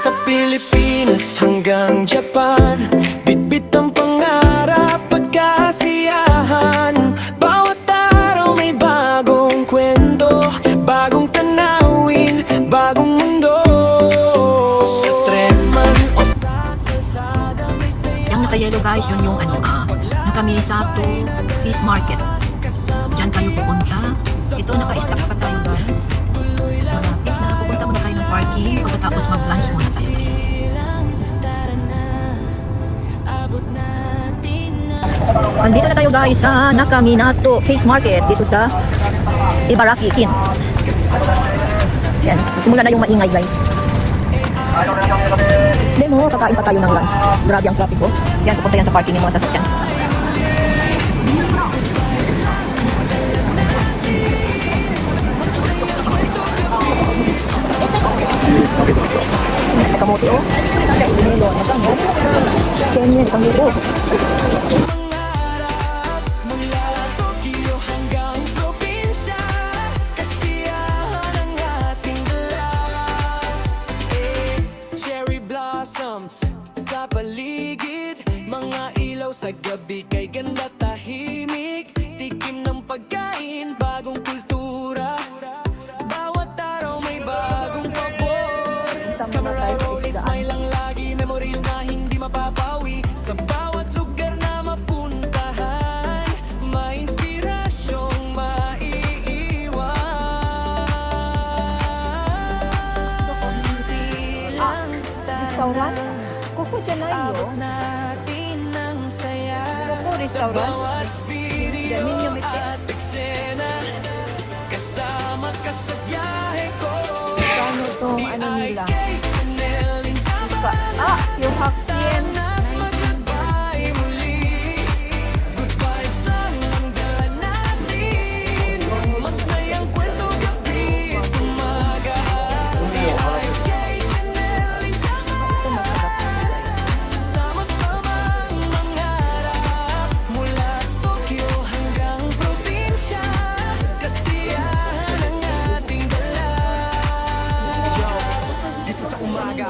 Sa Pilipinas hanggang Japan, bitbit ang pangarap, pagkasiyahan. Bawat araw may bagong kwento, bagong tanawin, bagong mundo. Sa tren man o sa kalsada may saya. Yung naka-yellow guys, yun yung Nakamisato Fish Market. Diyan kayo pupunta. Ito naka-stack pa tayo guys. Malapit na. Pupunta muna kayo ng parking. Pagkatapos mag-lunch muna tayo guys. Andito na tayo guys sa Nakaminato Fish Market dito sa Ibaraki Inn. Yan. Simula na yung maingay guys. Hindi mo, kakain pa tayo ng lunch. Grabe ang traffic ko. Yan, pupunta yan sa parking ng mga sasakyan. Kamote oh. Dinelo, magkano? Kenyan, 1,000. Sa paligid, mga ilaw sa gabi kay ganda tahimik. Tikim ng pagkain, bagong kultura. Bawat araw may bagong pabor. Camera rolling, smile lang lagi. Memories na hindi mapapawi. Sa bawat lugar na mapuntahan, may inspirasyong maiiwan. Restaurant? Kuko dyan na iyo. Kuko restaurant? Damin yung ito. Kano itong ano nila? Yung Hokkien.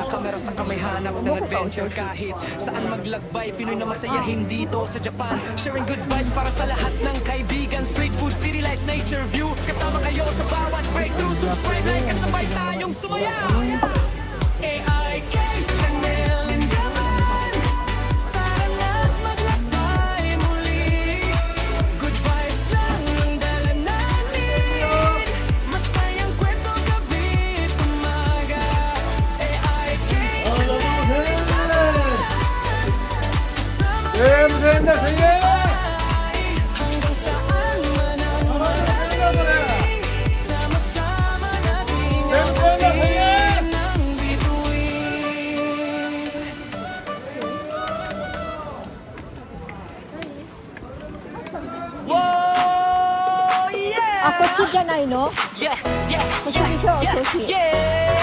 Kamera sa kamay hanap ng adventure. Kahit saan maglagbay, Pinoy na masayahin dito sa Japan. Sharing good vibes para sa lahat ng kaibigan. Street food, city lights, nature view. Kasama kayo sa bawat breakthrough. Subscribe, like at sabay tayong sumayaw. AIK Channel in Japan, para lahat maglakbay muli. Good vibes lang ang dala natin. Masayang kwento gabi at umaga. Hanggang saan man ang marating, sama-sama natin gawin ang bituin. Whoa, yeah! Ako si Janay, no? Yeah, yeah, Kuchi siya o sushi? yeah!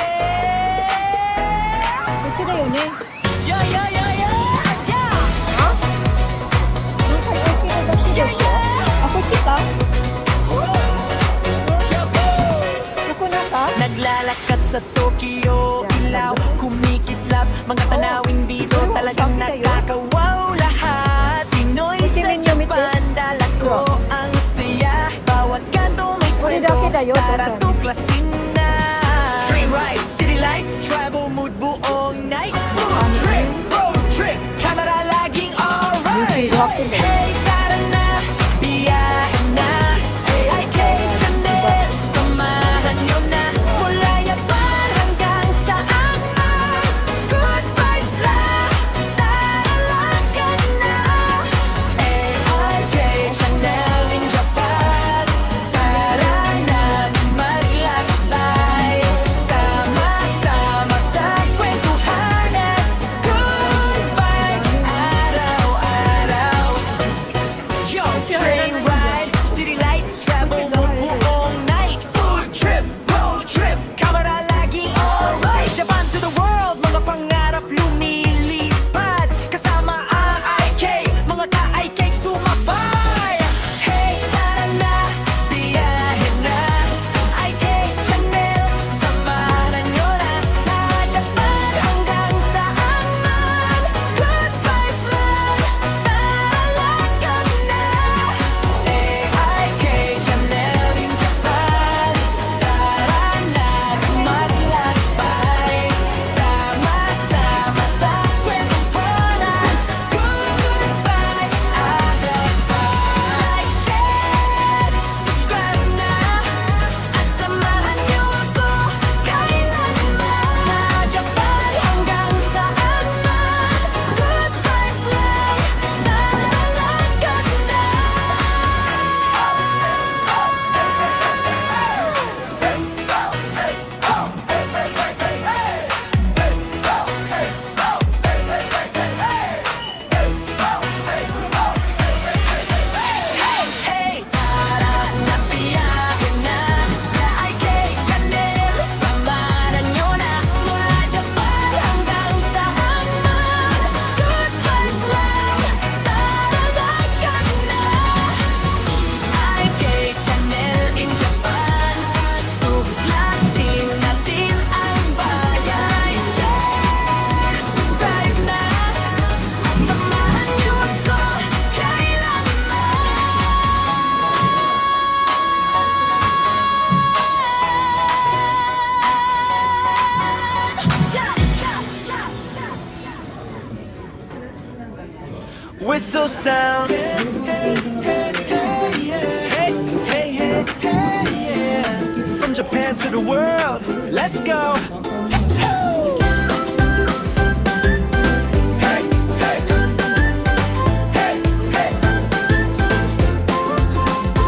Kuchi na yun eh. Yeah, yeah, yeah, yeah! Ako chika. Kuko na ka? Naglalakad sa Tokyo, ilaw, kumikislap, mga tanawin dito talagang nakakawaw lahat. Pinoy sa Japan, dala ko ang saya. Bawat kanto may kwento, tara tuklasin na. Train ride, city lights, travel mood buong night. Food trip, road trip, camera laging alright. Hey, tara na, biyahe na. AIK Channel, samahan nyo na. Mula Japan hanggang saan man. Good vibes lang, tara na. AIK Channel in Japan, tara na maglakbay. Sama-sama sa kwentuhan at good vibes araw-araw. whistle sound. Hey, hey, hey, yeah. From Japan to the world, let's go.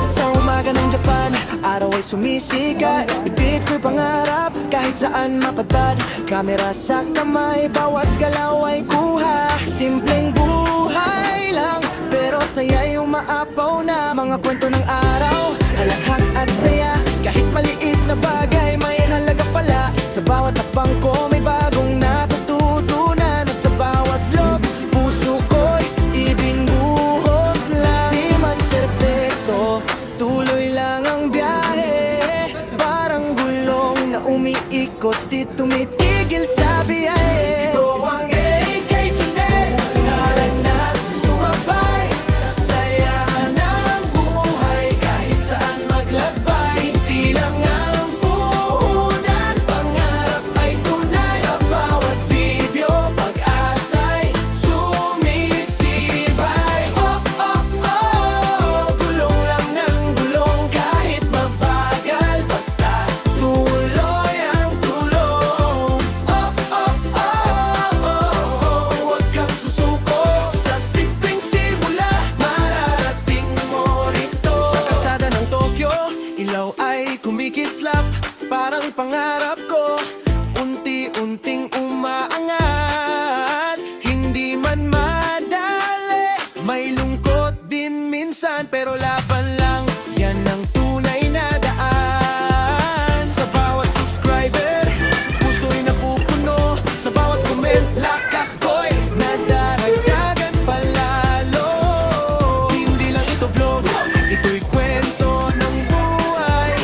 Sa umaga ng Japan, araw ay sumisikat. Bibig ko'y pangarap, kahit saan mapadpad. Kamera sa kamay, bawat galaw ay kuha. Simpleng buhay lang, pero saya'y umaapaw na. Mga kwento ng araw, halakhak at saya. Kahit maliit na bagay, may halaga pala. Sa bawat takbang ko, may bagong natututunan. At sa bawat vlog, puso ko'y ibinbuhos lang. Di man perpekto, tuloy lang ang biyahe. Parang gulong na umiikot, di tumitigil sa biyahe. Ito ang AK Channel, naranas sumabay. Sa saya ng buhay, kahit saan maglakbay. Di lang ang puhunan, pangarap ay tunay. Sa bawat video, pag-asa'y sumisibay. Oh, oh, oh, gulong lang ng gulong, kahit mabagal, basta tuloy ang tulong. Oh, oh, oh, oh, huwag kang susuko. Sa simpleng simula, mararating mo rito. Sa kalsada ng Tokyo, ilaw ay kumikislap. Parang pangarap ko, unti-unting umaangat. Hindi man madali, may lungkot din minsan, pero laban lang, yan ang tunay na daan. Sa bawat subscriber, puso'y napupuno. Sa bawat comment, lakas ko'y nadaragdagan palalo. Hindi lang ito vlog, ito'y kwento ng buhay.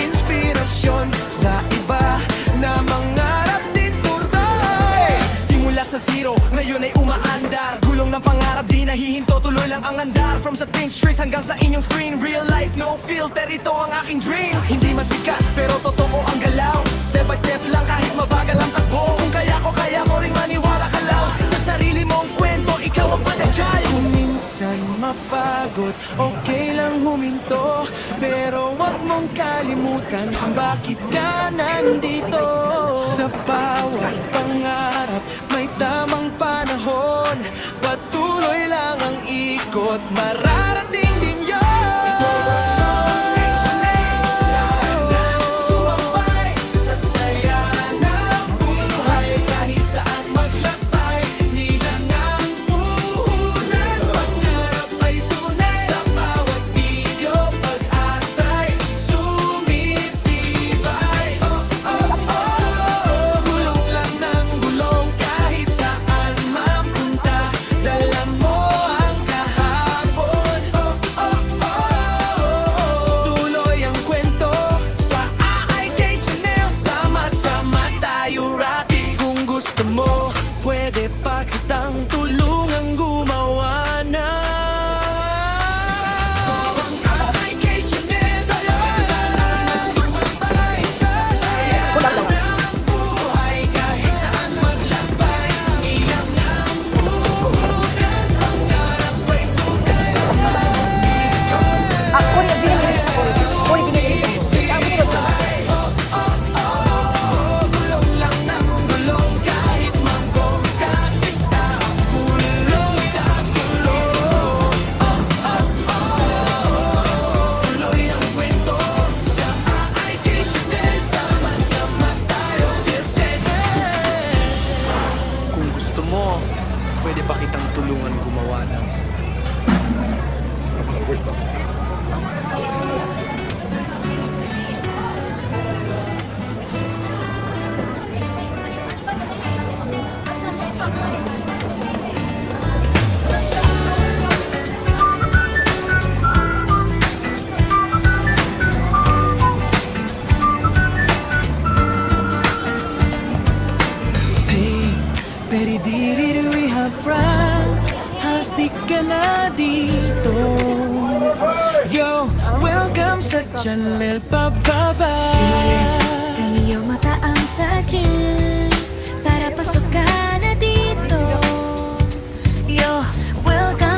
Inspirasyon sa iba na mangarap din tuloy. Simula sa zero, ngayon ay umaandar. Gulong ng pangarap, di nahihinto, tuloy lang ang andar. From sa twin streets hanggang sa inyong screen, real life, no filter, ito ang aking dream. Hindi man sikat, pero totoo ang galaw. Step by step lang, kahit mabagal ang takbo. Kung kaya ko, kaya mo rin maniwala ka lang. Sa sarili mong kwento, ikaw ang padadyal. Kung minsan mapagod, okay lang huminto. Pero wag mong kalimutan kung bakit ka nandito. Sa bawat pangarap, may tamang panahon. Patuloy lang ang ikot, mararating din yun. Sumabay sa saya ng buhay, kahit saan maglakbay. Di lang ang puhunan, pangarap ay tunay. Sa bawat video, pag-asa'y sumisibay. Oh, oh, oh, gulong lang ng gulong, kahit saan mapunta. Dala mo ang kahapon. Oh, oh, oh, tuloy ang kwento sa AIK Channel. Sama-sama tayo rati. Kung gusto mo, pwede pa kitang tulungang gumawa na. Ang AIK Channel, sumabay sa saya ng buhay, kahit saan maglakbay. Ilang ang puhunan, pangarap ay tunay. Ako rin binili ko. Ako rin binili ko. Gulong lang ng gulong, kahit manggong kakista. Tuloy ang tulong. Tuloy ang kwento sa AIK Channel. Sama-sama tayo, perfect. Kung gusto mo, pwede ba kitang tulungan gumawa ng Hey, peridiri do we have friend? Hasik ka na dito. Yo, welcome sa channel pababa. Ang iyong mata ang sadyan, tara pasok ka na dito. Yo, welcome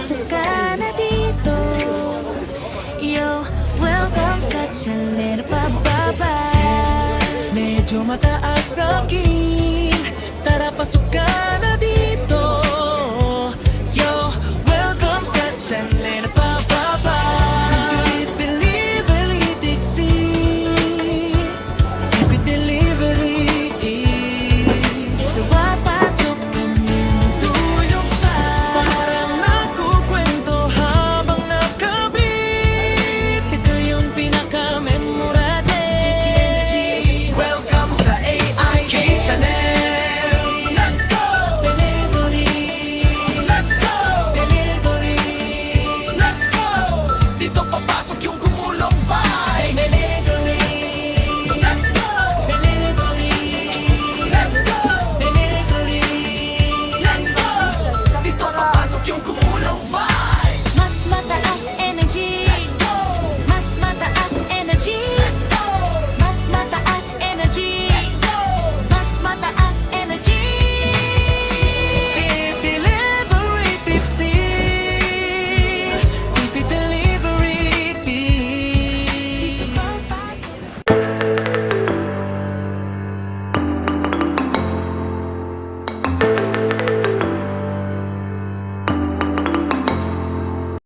Pasok ka na dito. Yo, welcome sa chalet pababa. Medyo mataas akin. Tara pasok ka